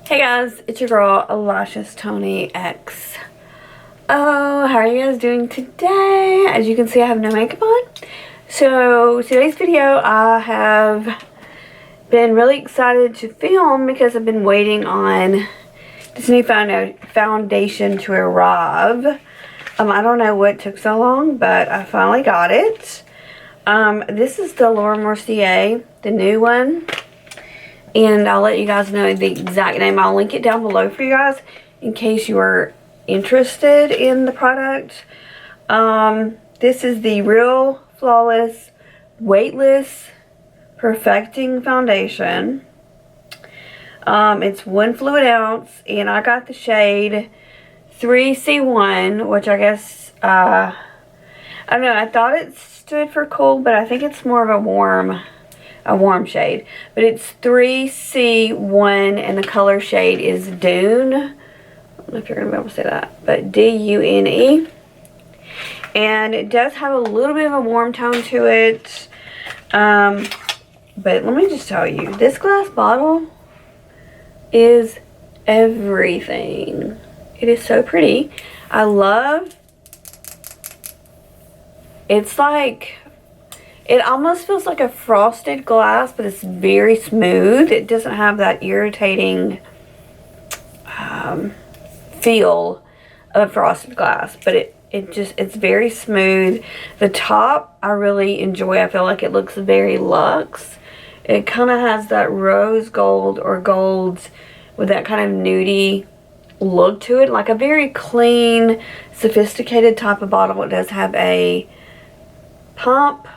Hey guys, it's your girl, Luscious Tony X. Oh, how are you guys doing today? As you can see, I have no makeup on. So, today's video, I have been really excited to film because I've been waiting on this new foundation to arrive. I don't know what took so long, but I finally got it. This is the Laura Mercier, the new one. And I'll let you guys know the exact name. I'll link it down below for you guys in case you are interested in the product. This is the Real Flawless Weightless Perfecting Foundation. It's 1 fluid ounce, and I got the shade 3C1, which I guess, I don't know, I thought it stood for cool, but I think it's more of a warm shade. But it's 3C1 and the color shade is Dune. I don't know if you're going to be able to say that, but D-U-N-E. And it does have a little bit of a warm tone to it. But let me just tell you, this glass bottle is everything. It is so pretty. I love, it's like, it almost feels like a frosted glass, but it's very smooth. It doesn't have that irritating feel of frosted glass, but it's very smooth. The top I really enjoy. I feel like it looks very luxe. It kind of has that rose gold or golds with that kind of nudie look to it, like a very clean, sophisticated type of bottle. It does have a pump.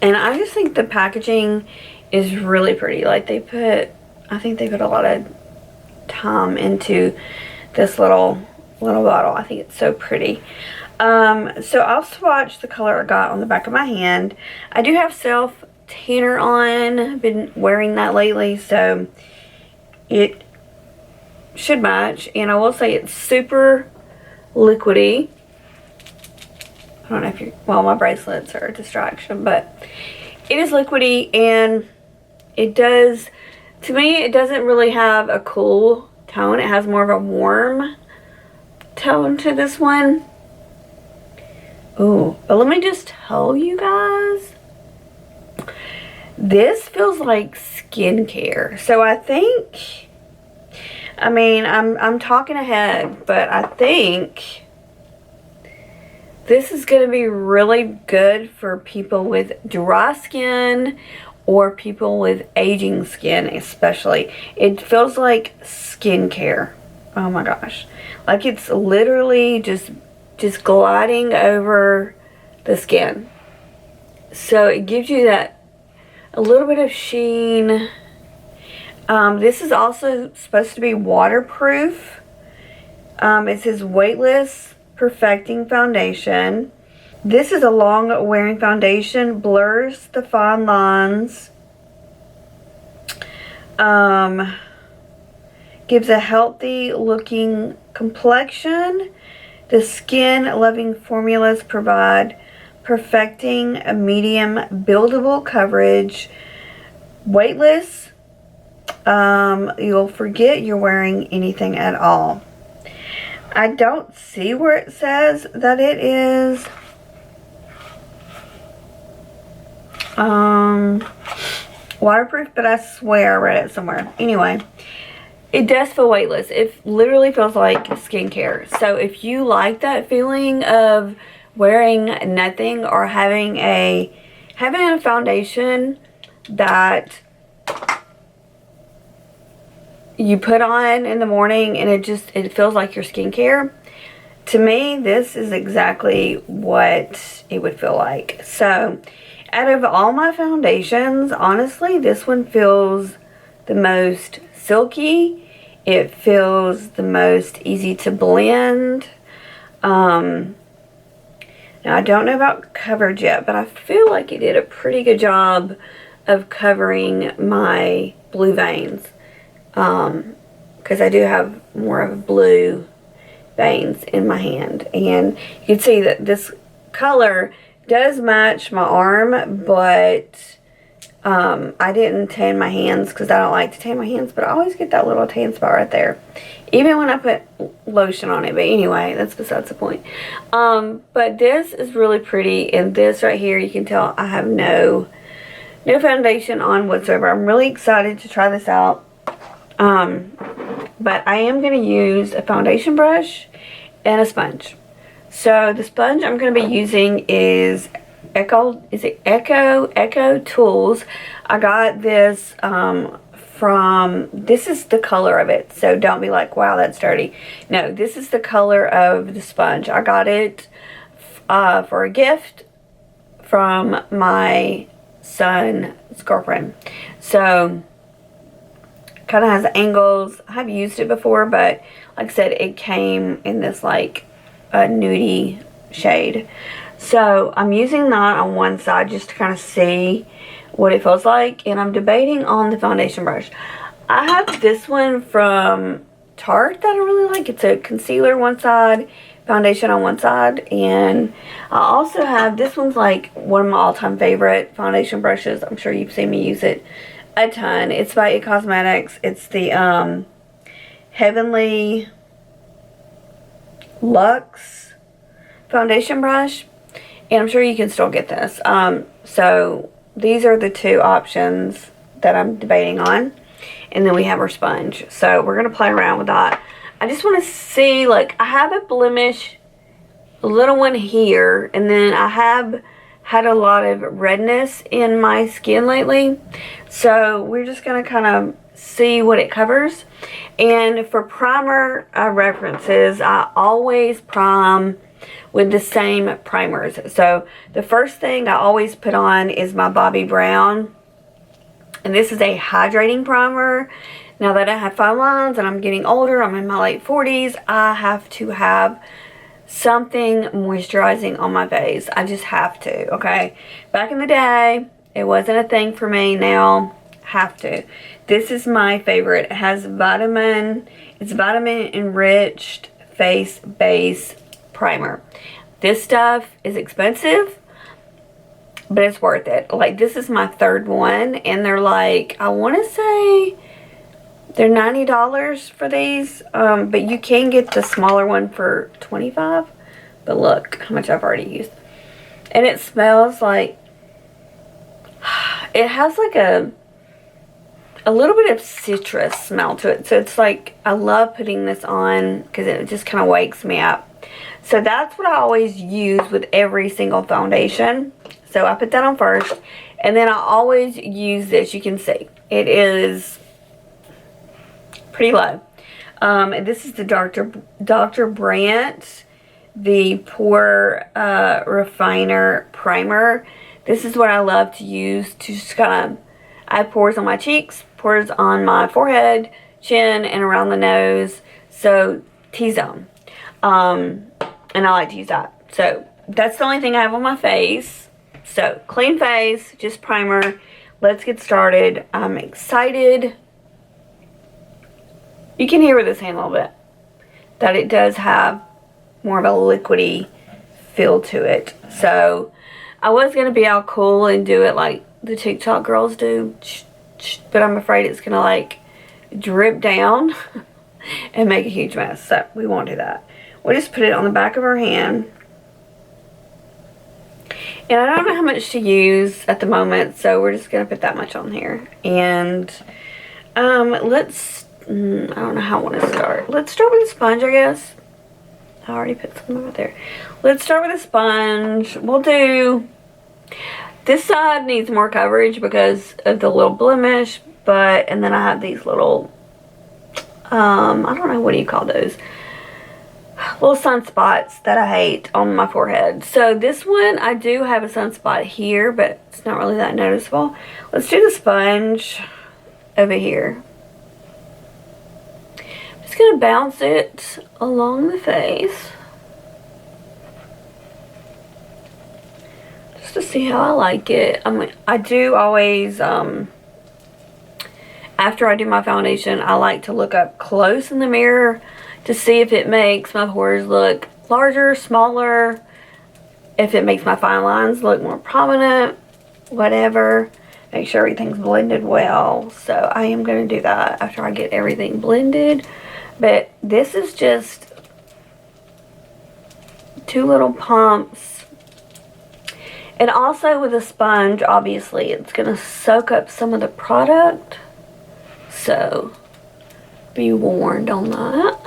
And I just think the packaging is really pretty. Like I think they put a lot of time into this little bottle. I think it's so pretty. So I'll swatch the color I got on the back of my hand. I do have Self Tanner on. I've been wearing that lately, so it should match. And I will say it's super liquidy. I don't know if well, my bracelets are a distraction, but it is liquidy, and it does, to me, it doesn't really have a cool tone. It has more of a warm tone to this one. Ooh, but let me just tell you guys, this feels like skincare. So I think, I mean, I'm talking ahead, but I think this is going to be really good for people with dry skin or people with aging skin especially. It feels like skincare. Oh my gosh. Like it's literally just gliding over the skin. So it gives you that a little bit of sheen. This is also supposed to be waterproof. It says weightless Perfecting Foundation. This is a long wearing foundation, blurs the fine lines, gives a healthy looking complexion. The skin loving formulas provide perfecting a medium buildable coverage, weightless. You'll forget you're wearing anything at all. I don't see where it says that it is waterproof, but I swear I read it somewhere. Anyway, it does feel weightless. It literally feels like skincare. So if you like that feeling of wearing nothing or having a foundation that you put on in the morning and it feels like your skincare, to me this is exactly what it would feel like. So out of all my foundations, honestly, this one feels the most silky. It feels the most easy to blend. Now I don't know about coverage yet, but I feel like it did a pretty good job of covering my blue veins. Because I do have more of blue veins in my hand, and you can see that this color does match my arm, but I didn't tan my hands because I don't like to tan my hands, but I always get that little tan spot right there, even when I put lotion on it. But anyway, that's besides the point. But this is really pretty, and this right here, you can tell I have no foundation on whatsoever. I'm really excited to try this out. But I am going to use a foundation brush and a sponge. So the sponge I'm going to be using is Echo Tools. I got this this is the color of it. So don't be like, wow, that's dirty. No, this is the color of the sponge. I got it for a gift from my son's girlfriend. So kind of has angles. I have used it before, but like I said, it came in this like a nudie shade. So I'm using that on one side just to kind of see what it feels like, and I'm debating on the foundation brush. I have this one from Tarte that I really like. It's a concealer one side, foundation on one side, and I also have, this one's like one of my all-time favorite foundation brushes. I'm sure you've seen me use it a ton. It's by It Cosmetics. It's the Heavenly Luxe foundation brush, and I'm sure you can still get this. So these are the two options that I'm debating on, and then we have our sponge. So we're gonna play around with that. I just want to see, like, I have a blemish, a little one here, and then I have had a lot of redness in my skin lately. So we're just going to kind of see what it covers. And for primer references, I always prime with the same primers. So the first thing I always put on is my Bobbi Brown. And this is a hydrating primer. Now that I have fine lines and I'm getting older, I'm in my late 40s, I have to have something moisturizing on my face. I just have to, okay? Back in the day, it wasn't a thing for me. Now, have to. This is my favorite. It has it's vitamin enriched face base primer. This stuff is expensive, but it's worth it. Like, this is my third one, and they're like, I want to say they're $90 for these, but you can get the smaller one for $25. But look how much I've already used. And it smells like, it has like a little bit of citrus smell to it. So it's like, I love putting this on because it just kind of wakes me up. So that's what I always use with every single foundation. So I put that on first, and then I always use this. You can see it is pretty low. This is the Dr. Brandt, the Pore Refiner Primer. This is what I love to use to just kind of, I have pores on my cheeks, pores on my forehead, chin, and around the nose. So T-zone. And I like to use that. So that's the only thing I have on my face. So clean face, just primer. Let's get started. I'm excited. You can hear with this hand a little bit that it does have more of a liquidy feel to it. So I was going to be all cool and do it like the TikTok girls do, but I'm afraid it's going to like drip down and make a huge mess. So we won't do that. We'll just put it on the back of our hand. And I don't know how much to use at the moment, so we're just going to put that much on here. And I don't know how I want to start. Let's start with a sponge, I guess. I already put some over there. Let's start with a sponge. We'll do, this side needs more coverage because of the little blemish, and then I have these little, I don't know, what do you call those? Little sunspots that I hate on my forehead. So this one, I do have a sunspot here, but it's not really that noticeable. Let's do the sponge over here. I'm just going to bounce it along the face, just to see how I like it. I mean, I do always, after I do my foundation, I like to look up close in the mirror to see if it makes my pores look larger, smaller, if it makes my fine lines look more prominent, whatever. make sure everything's blended well. So I am going to do that after I get everything blended. But this is just 2 little pumps. And also with a sponge, obviously, it's going to soak up some of the product. So be warned on that.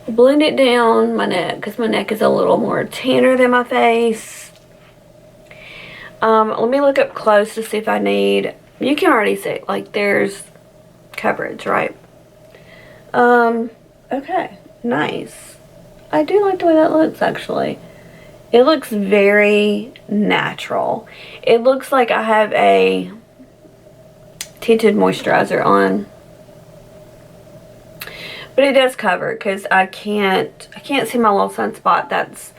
Blend it down my neck because my neck is a little more tanner than my face. Let me look up close to see if I need, you can already see, like, there's coverage, right? Okay, nice. I do like the way that looks, actually. It looks very natural. It looks like I have a tinted moisturizer on. But it does cover because I can't see my little sunspot that's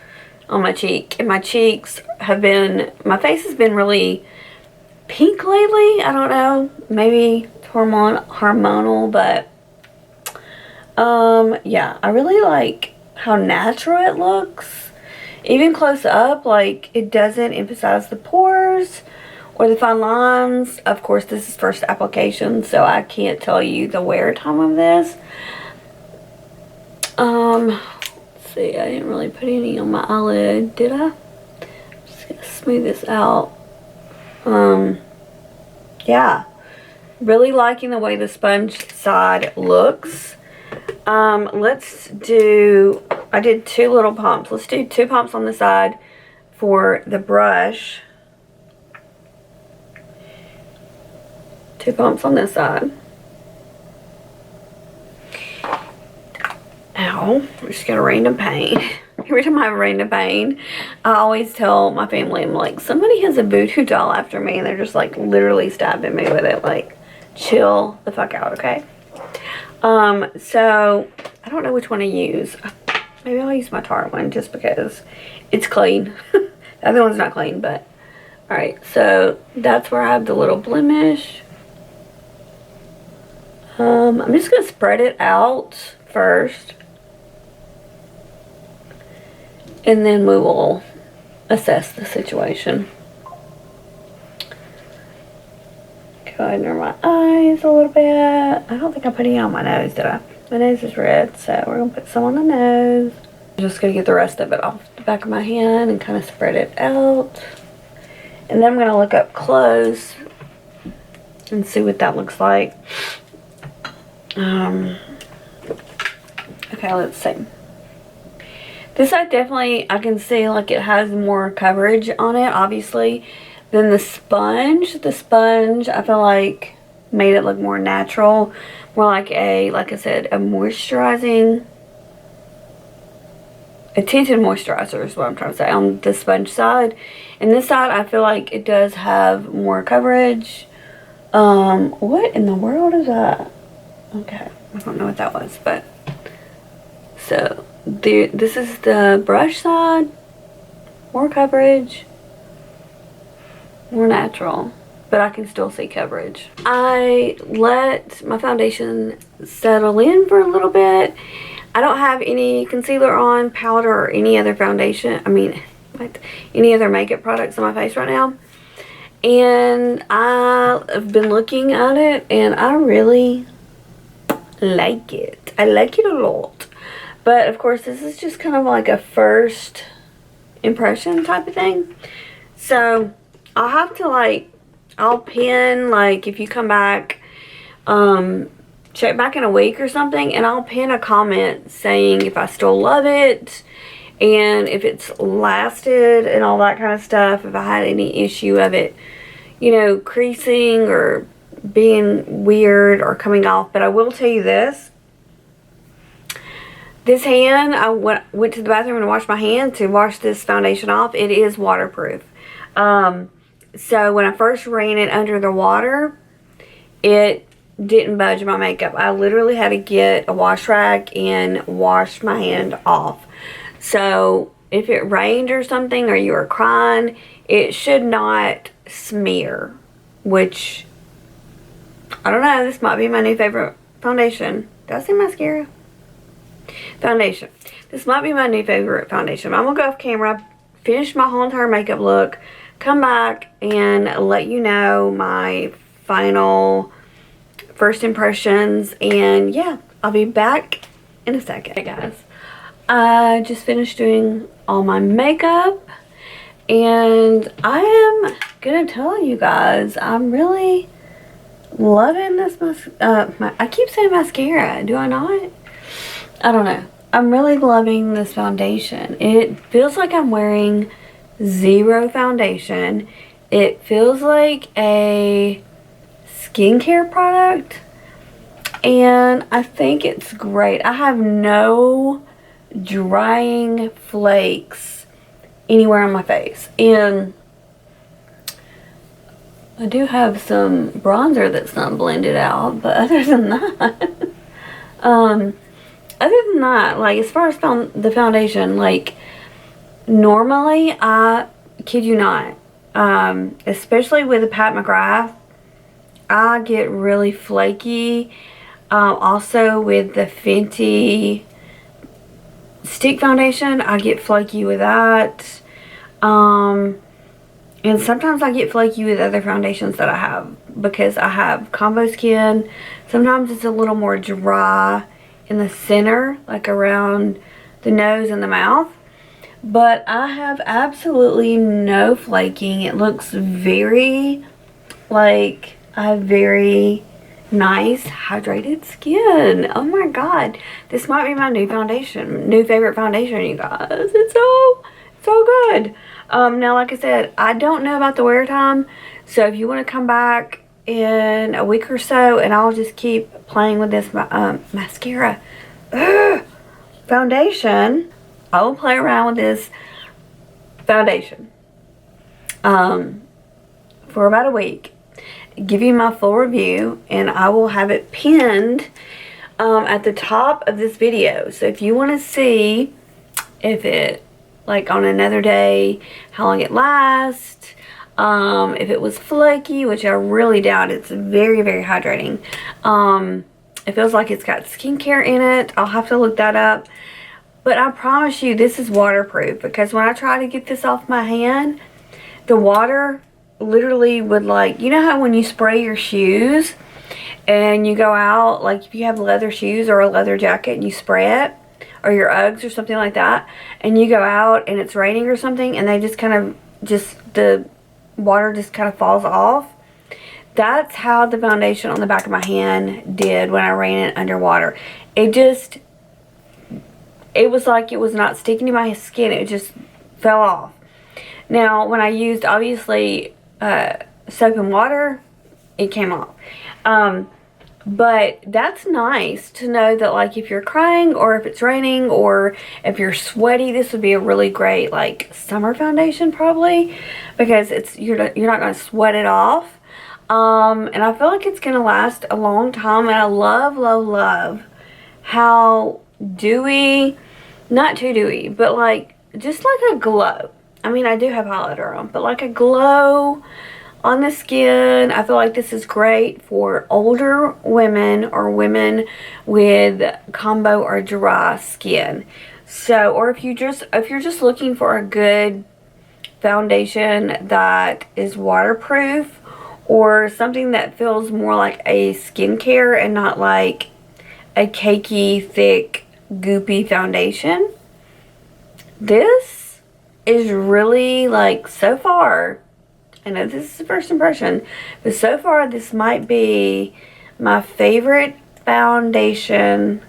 on my cheek. And my cheeks have been, my face has been really pink lately. I don't know. Maybe it's hormonal, but yeah, I really like how natural it looks. Even close up, like, it doesn't emphasize the pores or the fine lines. Of course, this is first application, so I can't tell you the wear time of this. Let's see, I didn't really put any on my eyelid, did I? I'm just gonna smooth this out. Yeah, really liking the way the sponge side looks. Let's do, I did 2 little pumps. Let's do 2 pumps on the side for the brush. 2 pumps on this side. Ow, I just got a random pain. Every time I have a random pain, I always tell my family, I'm like, somebody has a voodoo doll after me, and they're just like literally stabbing me with it. Like, chill the fuck out, okay? So I don't know which one to use. Maybe I'll use my Tarte one just because it's clean. The other one's not clean, but alright, so that's where I have the little blemish. I'm just gonna spread it out first, and then we will assess the situation. Go under my eyes a little bit. I don't think I put any on my nose, did I? My nose is red, so we're going to put some on the nose. I'm just going to get the rest of it off the back of my hand and kind of spread it out. And then I'm going to look up close and see what that looks like. Okay, let's see. This side definitely, I can see like it has more coverage on it, obviously, than the sponge. The sponge, I feel like, made it look more natural. More like a, like I said, a moisturizing, a tinted moisturizer is what I'm trying to say on the sponge side. And this side, I feel like it does have more coverage. What in the world is that? Okay, I don't know what that was, but so this is the brush side, more coverage, more natural, but I can still see coverage. I let my foundation settle in for a little bit. I don't have any concealer on, powder, or any other foundation, any other makeup products on my face right now. And I've been looking at it, and I really like it. I like it a lot. But of course, this is just kind of like a first impression type of thing. So I'll have to, like, I'll pin, like, if you come back, check back in a week or something, and I'll pin a comment saying if I still love it and if it's lasted and all that kind of stuff, if I had any issue of it, you know, creasing or being weird or coming off. But I will tell you this. This hand, I went to the bathroom and washed my hand to wash this foundation off. It is waterproof. So when I first ran it under the water, it didn't budge my makeup. I literally had to get a wash rag and wash my hand off. So if it rained or something, or you were crying, it should not smear, which, I don't know, this might be my new favorite foundation. Did I say mascara? Foundation. This might be my new favorite foundation. I'm going to go off camera, finish my whole entire makeup look, come back and let you know my final first impressions. And yeah, I'll be back in a second. Hey guys, I just finished doing all my makeup, and I am gonna tell you guys, I'm really loving this I keep saying mascara, do I not? I don't know. I'm really loving this foundation. It feels like I'm wearing zero foundation. It feels like a skincare product, and I think it's great. I have no drying flakes anywhere on my face, and I do have some bronzer that's not blended out, but other than that like, as far as the foundation, like, normally, I kid you not, especially with the Pat McGrath, I get really flaky. Also with the Fenty stick foundation, I get flaky with that. And sometimes I get flaky with other foundations that I have, because I have combo skin. Sometimes it's a little more dry in the center, like around the nose and the mouth. But I have absolutely no flaking. It looks very, like, I have very nice hydrated skin. Oh my god, this might be my new favorite foundation, you guys. It's so good. Now, like I said, I don't know about the wear time, so if you want to come back in a week or so, and I'll just keep playing with this mascara foundation, I will play around with this foundation for about a week, give you my full review, and I will have it pinned at the top of this video. So if you want to see if it, like, on another day, how long it lasts, if it was flaky, which I really doubt. It's very, very hydrating. It feels like it's got skincare in it. I'll have to look that up. But I promise you, this is waterproof, because when I try to get this off my hand, the water literally would, like, you know how when you spray your shoes and you go out, like if you have leather shoes or a leather jacket and you spray it, or your Uggs or something like that, and you go out and it's raining or something, and they just kind of, the water just kind of falls off. That's how the foundation on the back of my hand did when I ran it underwater. It was like it was not sticking to my skin. It just fell off. Now, when I used, obviously, soap and water, it came off. But that's nice to know that, like, if you're crying, or if it's raining, or if you're sweaty, this would be a really great, like, summer foundation probably, because you're not going to sweat it off. And I feel like it's going to last a long time, and I love how dewy, not too dewy, but, like, just like a glow. I mean, I do have highlighter on, but like a glow on the skin. I feel like this is great for older women, or women with combo or dry skin. So, or if you're just looking for a good foundation that is waterproof, or something that feels more like a skincare and not like a cakey, thick, goopy foundation, this is really, like, so far, I know this is the first impression, but so far this might be my favorite foundation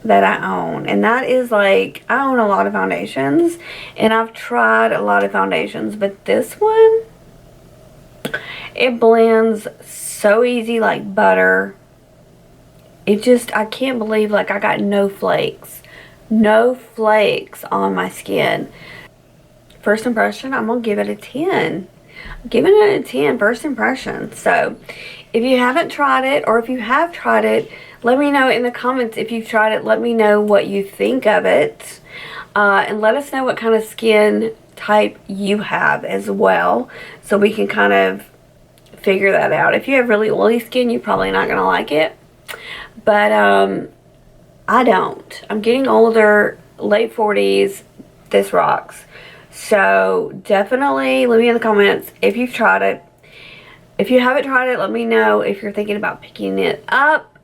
that I own. And that is, like, I own a lot of foundations, and I've tried a lot of foundations, but this one, it blends so easy like butter. It just, I can't believe, like, I got no flakes on my skin. First impression, I'm gonna give it a 10. I'm giving it a 10, first impression. So if you haven't tried it, or if you have tried it, let me know in the comments if you've tried it. Let me know what you think of it, and let us know what kind of skin type you have as well, so we can kind of figure that out. If you have really oily skin, you're probably not gonna like it, but I don't. I'm getting older, late 40s. This rocks. So definitely leave me in the comments if you've tried it. If you haven't tried it, let me know if you're thinking about picking it up.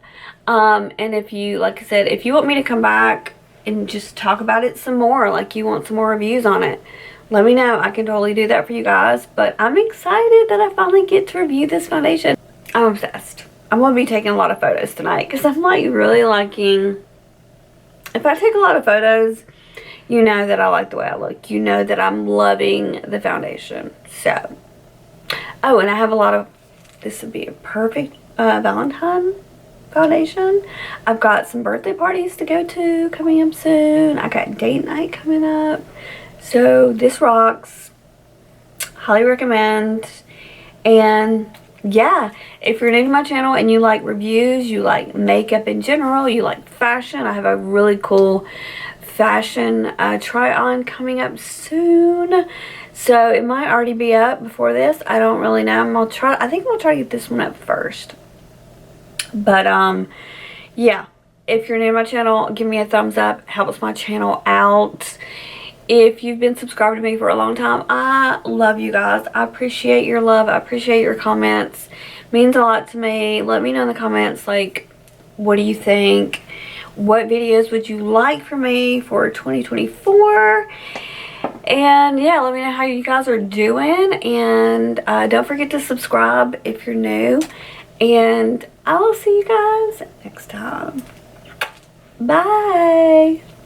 And if you, like I said, if you want me to come back and just talk about it some more, like you want some more reviews on it, let me know. I can totally do that for you guys. But I'm excited that I finally get to review this foundation. I'm obsessed. I'm going to be taking a lot of photos tonight because I'm like really liking, if I take a lot of photos, you know that I like the way I look. You know that I'm loving the foundation. So, oh, and I have a lot of, this would be a perfect Valentine foundation. I've got some birthday parties to go to coming up soon. I got date night coming up. So this rocks. Highly recommend. And yeah, if you're new to my channel and you like reviews, you like makeup in general, you like fashion, I have a really cool fashion try on coming up soon. So it might already be up before this. I don't really know. I think I'm gonna try to get this one up first. But yeah, if you're new to my channel, give me a thumbs up. Helps my channel out. If you've been subscribed to me for a long time, I love you guys. I appreciate your love. I appreciate your comments. It means a lot to me. Let me know in the comments, like, what do you think? What videos would you like for me for 2024? And yeah, let me know how you guys are doing. And don't forget to subscribe if you're new. And I will see you guys next time. Bye.